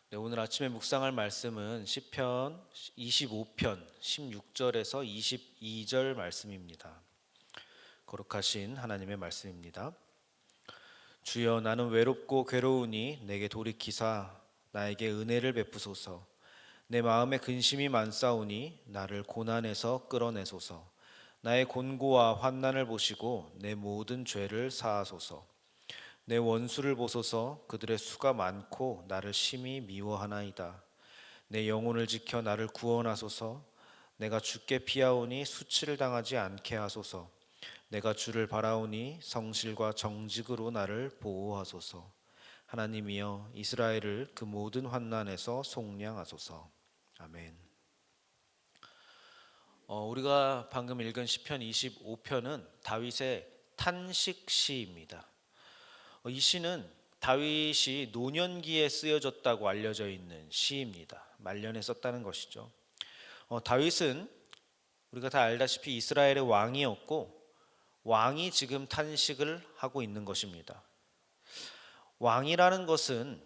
네, 오늘 아침에 묵상할 말씀은 시편 25편 16절에서 22절 말씀입니다. 거룩하신 하나님의 말씀입니다. 주여, 나는 외롭고 괴로우니 내게 돌이키사 나에게 은혜를 베푸소서. 내 마음에 근심이 많사오니 나를 고난에서 끌어내소서. 나의 곤고와 환난을 보시고 내 모든 죄를 사하소서. 내 원수를 보소서. 그들의 수가 많고 나를 심히 미워하나이다. 내 영혼을 지켜 나를 구원하소서. 내가 주께 피하오니 수치를 당하지 않게 하소서. 내가 주를 바라오니 성실과 정직으로 나를 보호하소서. 하나님이여, 이스라엘을 그 모든 환난에서 속량하소서. 아멘. 우리가 방금 읽은 시편 25편은 다윗의 탄식 시입니다. 이 시는 다윗이 노년기에 쓰여졌다고 알려져 있는 시입니다. 말년에 썼다는 것이죠. 다윗은 우리가 다 알다시피 이스라엘의 왕이었고, 왕이 지금 탄식을 하고 있는 것입니다. 왕이라는 것은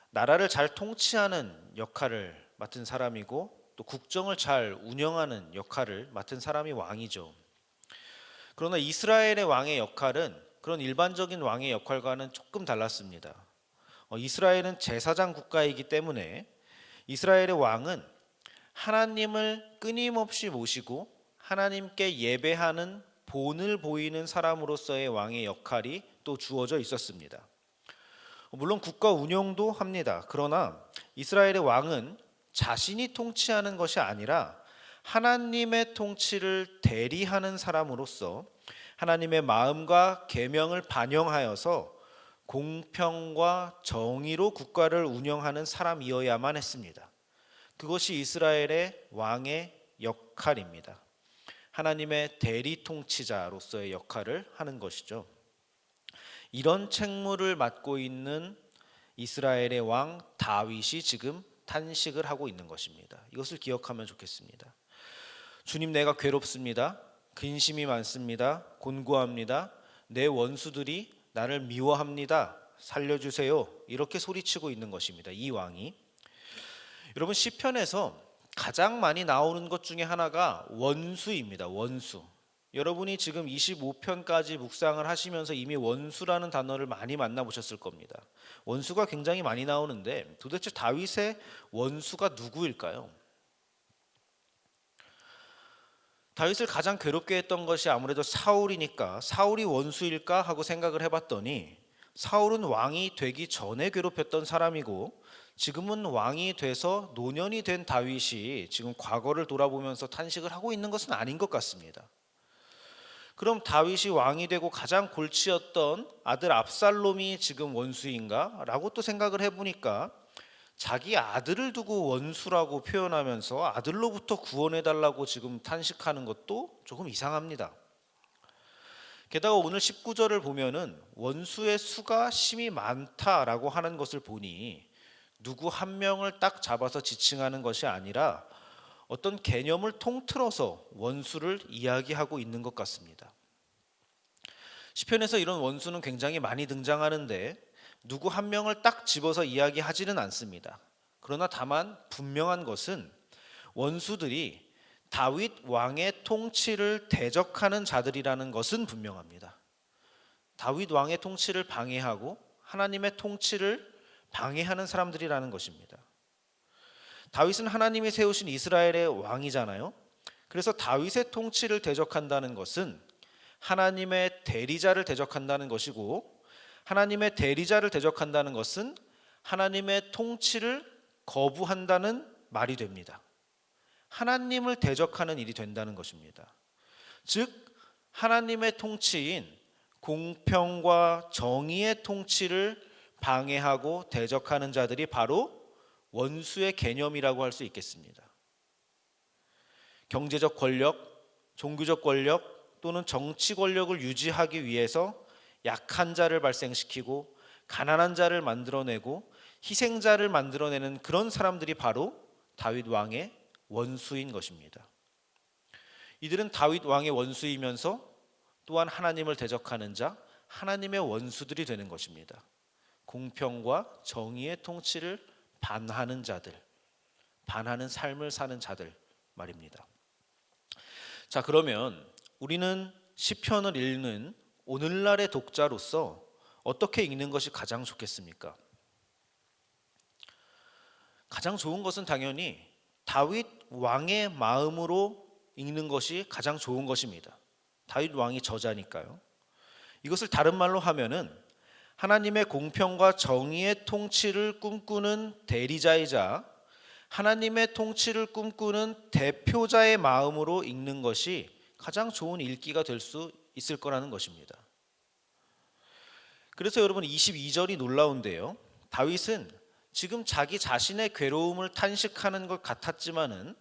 나라를 잘 통치하는 역할을 맡은 사람이고, 또 국정을 잘 운영하는 역할을 맡은 사람이 왕이죠. 그러나 이스라엘의 왕의 역할은 그런 일반적인 왕의 역할과는 조금 달랐습니다. 이스라엘은 제사장 국가이기 때문에 이스라엘의 왕은 하나님을 끊임없이 모시고 하나님께 예배하는 본을 보이는 사람으로서의 왕의 역할이 또 주어져 있었습니다. 물론 국가 운영도 합니다. 그러나 이스라엘의 왕은 자신이 통치하는 것이 아니라 하나님의 통치를 대리하는 사람으로서 하나님의 마음과 계명을 반영하여서 공평과 정의로 국가를 운영하는 사람이어야만 했습니다. 그것이 이스라엘의 왕의 역할입니다. 하나님의 대리 통치자로서의 역할을 하는 것이죠. 이런 책무를 맡고 있는 이스라엘의 왕 다윗이 지금 탄식을 하고 있는 것입니다. 이것을 기억하면 좋겠습니다. 주님, 내가 괴롭습니다. 근심이 많습니다. 곤고합니다. 내 원수들이 나를 미워합니다. 살려주세요. 이렇게 소리치고 있는 것입니다. 이 왕이. 여러분, 시편에서 가장 많이 나오는 것 중에 하나가 원수입니다. 원수. 여러분이 지금 25편까지 묵상을 하시면서 이미 원수라는 단어를 많이 만나보셨을 겁니다. 원수가 굉장히 많이 나오는데 도대체 다윗의 원수가 누구일까요? 다윗을 가장 괴롭게 했던 것이 아무래도 사울이니까 사울이 원수일까 하고 생각을 해봤더니 사울은 왕이 되기 전에 괴롭혔던 사람이고 지금은 왕이 돼서 노년이 된 다윗이 지금 과거를 돌아보면서 탄식을 하고 있는 것은 아닌 것 같습니다. 그럼 다윗이 왕이 되고 가장 골치였던 아들 압살롬이 지금 원수인가? 라고 또 생각을 해보니까 자기 아들을 두고 원수라고 표현하면서 아들로부터 구원해달라고 지금 탄식하는 것도 조금 이상합니다. 게다가 오늘 19절을 보면은 원수의 수가 심히 많다라고 하는 것을 보니 누구 한 명을 딱 잡아서 지칭하는 것이 아니라 어떤 개념을 통틀어서 원수를 이야기하고 있는 것 같습니다. 시편에서 이런 원수는 굉장히 많이 등장하는데 누구 한 명을 딱 집어서 이야기하지는 않습니다. 그러나 다만 분명한 것은 원수들이 다윗 왕의 통치를 대적하는 자들이라는 것은 분명합니다. 다윗 왕의 통치를 방해하고 하나님의 통치를 방해하는 사람들이라는 것입니다. 다윗은 하나님이 세우신 이스라엘의 왕이잖아요. 그래서 다윗의 통치를 대적한다는 것은 하나님의 대리자를 대적한다는 것이고, 하나님의 대리자를 대적한다는 것은 하나님의 통치를 거부한다는 말이 됩니다. 하나님을 대적하는 일이 된다는 것입니다. 즉 하나님의 통치인 공평과 정의의 통치를 방해하고 대적하는 자들이 바로 원수의 개념이라고 할 수 있겠습니다. 경제적 권력, 종교적 권력 또는 정치 권력을 유지하기 위해서 약한 자를 발생시키고 가난한 자를 만들어내고 희생자를 만들어내는 그런 사람들이 바로 다윗 왕의 원수인 것입니다. 이들은 다윗 왕의 원수이면서 또한 하나님을 대적하는 자, 하나님의 원수들이 되는 것입니다. 공평과 정의의 통치를 반하는 자들, 반하는 삶을 사는 자들 말입니다. 자, 그러면 우리는 시편을 읽는 오늘날의 독자로서 어떻게 읽는 것이 가장 좋겠습니까? 가장 좋은 것은 당연히 다윗 왕의 마음으로 읽는 것이 가장 좋은 것입니다. 다윗 왕이 저자니까요. 이것을 다른 말로 하면은 하나님의 공평과 정의의 통치를 꿈꾸는 대리자이자 하나님의 통치를 꿈꾸는 대표자의 마음으로 읽는 것이 가장 좋은 읽기가 될 수 있을 거라는 것입니다. 그래서 여러분 22절이 놀라운데요. 다윗은 지금 자기 자신의 괴로움을 탄식하는 것 같았지만은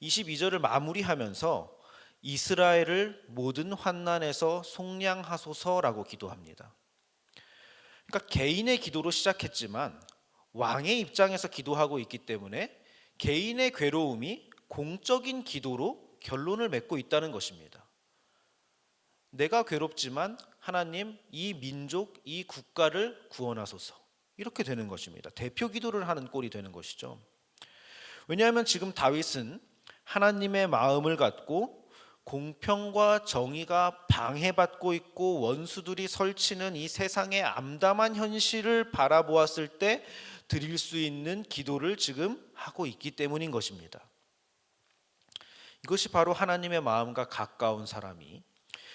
22절을 마무리하면서 이스라엘을 모든 환난에서 속량하소서라고 기도합니다. 그러니까 개인의 기도로 시작했지만 왕의 입장에서 기도하고 있기 때문에 개인의 괴로움이 공적인 기도로 결론을 맺고 있다는 것입니다. 내가 괴롭지만 하나님 이 민족, 이 국가를 구원하소서. 이렇게 되는 것입니다. 대표 기도를 하는 꼴이 되는 것이죠. 왜냐하면 지금 다윗은 하나님의 마음을 갖고 공평과 정의가 방해받고 있고 원수들이 설치는 이 세상의 암담한 현실을 바라보았을 때 드릴 수 있는 기도를 지금 하고 있기 때문인 것입니다. 이것이 바로 하나님의 마음과 가까운 사람이,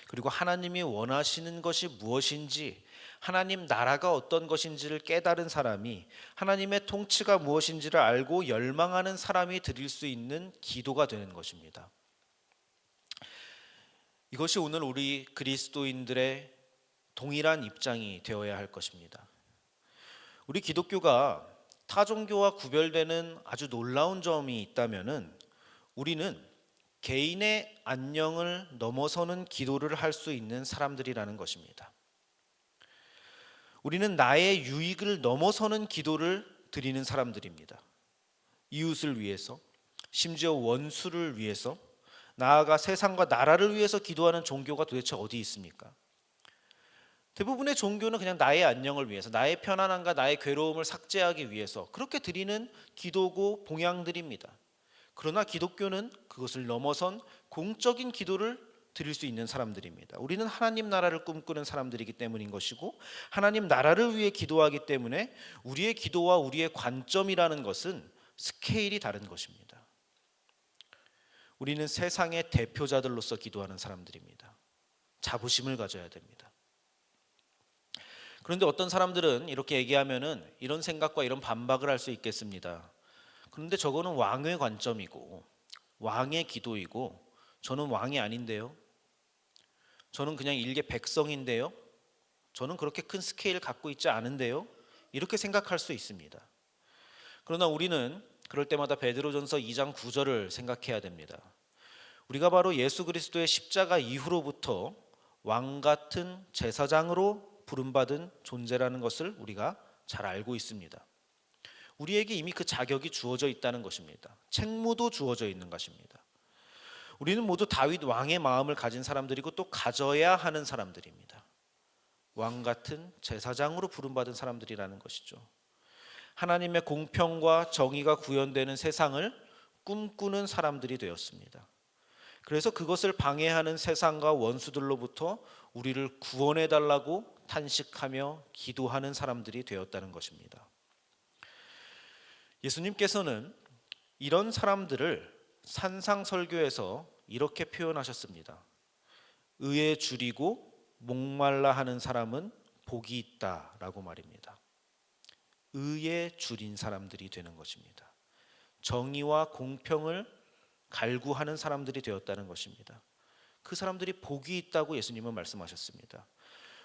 그리고 하나님이 원하시는 것이 무엇인지, 하나님 나라가 어떤 것인지를 깨달은 사람이, 하나님의 통치가 무엇인지를 알고 열망하는 사람이 드릴 수 있는 기도가 되는 것입니다. 이것이 오늘 우리 그리스도인들의 동일한 입장이 되어야 할 것입니다. 우리 기독교가 타 종교와 구별되는 아주 놀라운 점이 있다면은 우리는 개인의 안녕을 넘어서는 기도를 할 수 있는 사람들이라는 것입니다. 우리는 나의 유익을 넘어서는 기도를 드리는 사람들입니다. 이웃을 위해서, 심지어 원수를 위해서, 나아가 세상과 나라를 위해서 기도하는 종교가 도대체 어디 있습니까? 대부분의 종교는 그냥 나의 안녕을 위해서, 나의 편안함과 나의 괴로움을 삭제하기 위해서 그렇게 드리는 기도고 봉양들입니다. 그러나 기독교는 그것을 넘어선 공적인 기도를 드릴 수 있는 사람들입니다. 우리는 하나님 나라를 꿈꾸는 사람들이기 때문인 것이고, 하나님 나라를 위해 기도하기 때문에 우리의 기도와 우리의 관점이라는 것은 스케일이 다른 것입니다. 우리는 세상의 대표자들로서 기도하는 사람들입니다. 자부심을 가져야 됩니다. 그런데 어떤 사람들은 이렇게 얘기하면은 이런 생각과 이런 반박을 할 수 있겠습니다. 그런데 저거는 왕의 관점이고 왕의 기도이고 저는 왕이 아닌데요. 저는 그냥 일개 백성인데요. 저는 그렇게 큰 스케일을 갖고 있지 않은데요. 이렇게 생각할 수 있습니다. 그러나 우리는 그럴 때마다 베드로전서 2장 9절을 생각해야 됩니다. 우리가 바로 예수 그리스도의 십자가 이후로부터 왕 같은 제사장으로 부름받은 존재라는 것을 우리가 잘 알고 있습니다. 우리에게 이미 그 자격이 주어져 있다는 것입니다. 책무도 주어져 있는 것입니다. 우리는 모두 다윗 왕의 마음을 가진 사람들이고 또 가져야 하는 사람들입니다. 왕 같은 제사장으로 부름받은 사람들이라는 것이죠. 하나님의 공평과 정의가 구현되는 세상을 꿈꾸는 사람들이 되었습니다. 그래서 그것을 방해하는 세상과 원수들로부터 우리를 구원해 달라고 탄식하며 기도하는 사람들이 되었다는 것입니다. 예수님께서는 이런 사람들을 산상설교에서 이렇게 표현하셨습니다. 의에 줄이고 목말라 하는 사람은 복이 있다라고 말입니다. 의에 줄인 사람들이 되는 것입니다. 정의와 공평을 갈구하는 사람들이 되었다는 것입니다. 그 사람들이 복이 있다고 예수님은 말씀하셨습니다.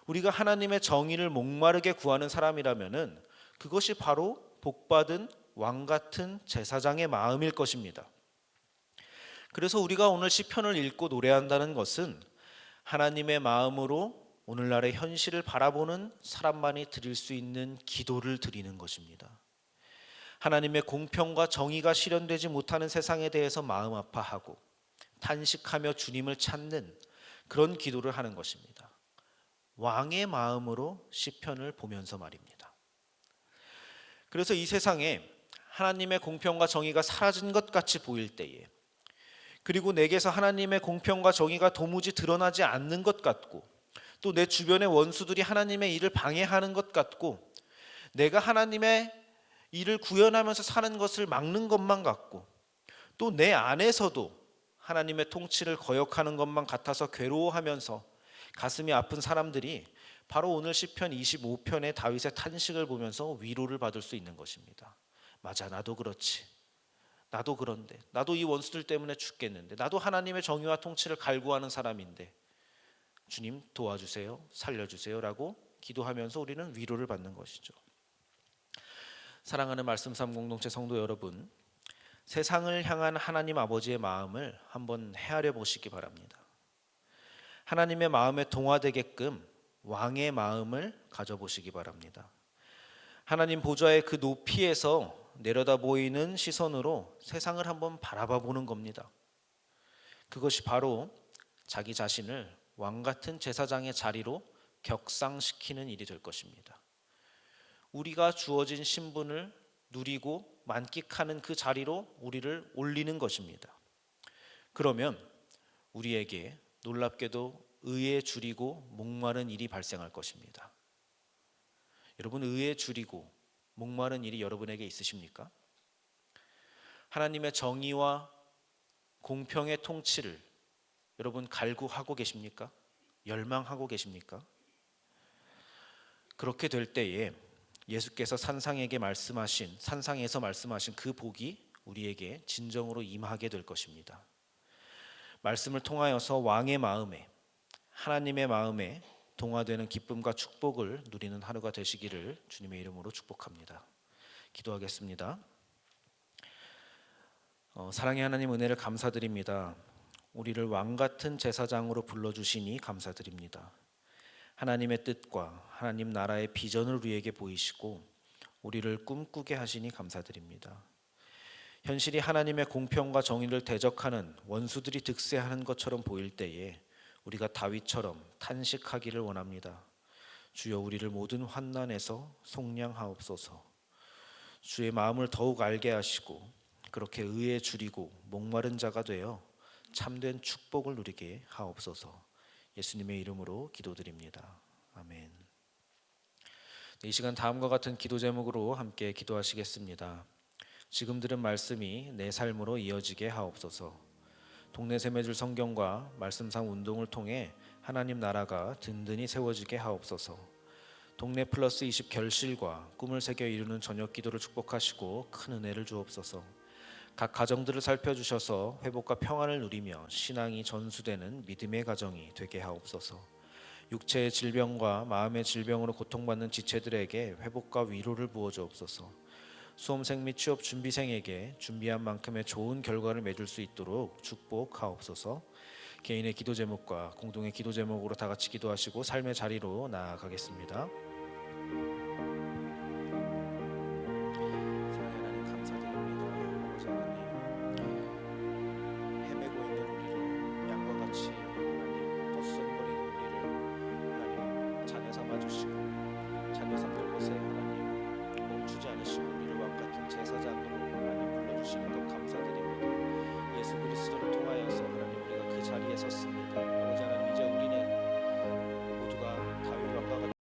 우리가 하나님의 정의를 목마르게 구하는 사람이라면은 그것이 바로 복받은 왕 같은 제사장의 마음일 것입니다. 그래서 우리가 오늘 시편을 읽고 노래한다는 것은 하나님의 마음으로 오늘날의 현실을 바라보는 사람만이 드릴 수 있는 기도를 드리는 것입니다. 하나님의 공평과 정의가 실현되지 못하는 세상에 대해서 마음 아파하고 탄식하며 주님을 찾는 그런 기도를 하는 것입니다. 왕의 마음으로 시편을 보면서 말입니다. 그래서 이 세상에 하나님의 공평과 정의가 사라진 것 같이 보일 때에, 그리고 내게서 하나님의 공평과 정의가 도무지 드러나지 않는 것 같고, 또 내 주변의 원수들이 하나님의 일을 방해하는 것 같고, 내가 하나님의 일을 구현하면서 사는 것을 막는 것만 같고, 또 내 안에서도 하나님의 통치를 거역하는 것만 같아서 괴로워하면서 가슴이 아픈 사람들이 바로 오늘 시편 25편의 다윗의 탄식을 보면서 위로를 받을 수 있는 것입니다. 맞아, 나도 그렇지. 나도 그런데, 나도 이 원수들 때문에 죽겠는데, 나도 하나님의 정의와 통치를 갈구하는 사람인데 주님 도와주세요, 살려주세요 라고 기도하면서 우리는 위로를 받는 것이죠. 사랑하는 말씀 삶 공동체 성도 여러분, 세상을 향한 하나님 아버지의 마음을 한번 헤아려 보시기 바랍니다. 하나님의 마음에 동화되게끔 왕의 마음을 가져보시기 바랍니다. 하나님 보좌의 그 높이에서 내려다 보이는 시선으로 세상을 한번 바라봐 보는 겁니다. 그것이 바로 자기 자신을 왕 같은 제사장의 자리로 격상시키는 일이 될 것입니다. 우리가 주어진 신분을 누리고 만끽하는 그 자리로 우리를 올리는 것입니다. 그러면 우리에게 놀랍게도 의에 줄이고 목마른 일이 발생할 것입니다. 여러분, 의에 줄이고 목마른 일이 여러분에게 있으십니까? 하나님의 정의와 공평의 통치를 여러분 갈구하고 계십니까? 열망하고 계십니까? 그렇게 될 때에 예수께서 산상에서 말씀하신 그 복이 우리에게 진정으로 임하게 될 것입니다. 말씀을 통하여서 왕의 마음에, 하나님의 마음에 동화되는 기쁨과 축복을 누리는 하루가 되시기를 주님의 이름으로 축복합니다. 기도하겠습니다. 사랑의 하나님, 은혜를 감사드립니다. 우리를 왕 같은 제사장으로 불러주시니 감사드립니다. 하나님의 뜻과 하나님 나라의 비전을 우리에게 보이시고 우리를 꿈꾸게 하시니 감사드립니다. 현실이 하나님의 공평과 정의를 대적하는 원수들이 득세하는 것처럼 보일 때에 우리가 다윗처럼 탄식하기를 원합니다. 주여, 우리를 모든 환난에서 속량하옵소서. 주의 마음을 더욱 알게 하시고 그렇게 의에 줄이고 목마른 자가 되어 참된 축복을 누리게 하옵소서. 예수님의 이름으로 기도드립니다. 아멘. 이 시간 다음과 같은 기도 제목으로 함께 기도하시겠습니다. 지금 들은 말씀이 내 삶으로 이어지게 하옵소서. 동네 세매줄 성경과 말씀상 운동을 통해 하나님 나라가 든든히 세워지게 하옵소서. 동네 플러스 20 결실과 꿈을 새겨 이루는 저녁 기도를 축복하시고 큰 은혜를 주옵소서. 각 가정들을 살펴주셔서 회복과 평안을 누리며 신앙이 전수되는 믿음의 가정이 되게 하옵소서. 육체의 질병과 마음의 질병으로 고통받는 지체들에게 회복과 위로를 부어주옵소서. 수험생 및 취업 준비생에게 준비한 만큼의 좋은 결과를 맺을 수 있도록 축복하옵소서. 개인의 기도 제목과 공동의 기도 제목으로 다 같이 기도하시고 삶의 자리로 나아가겠습니다.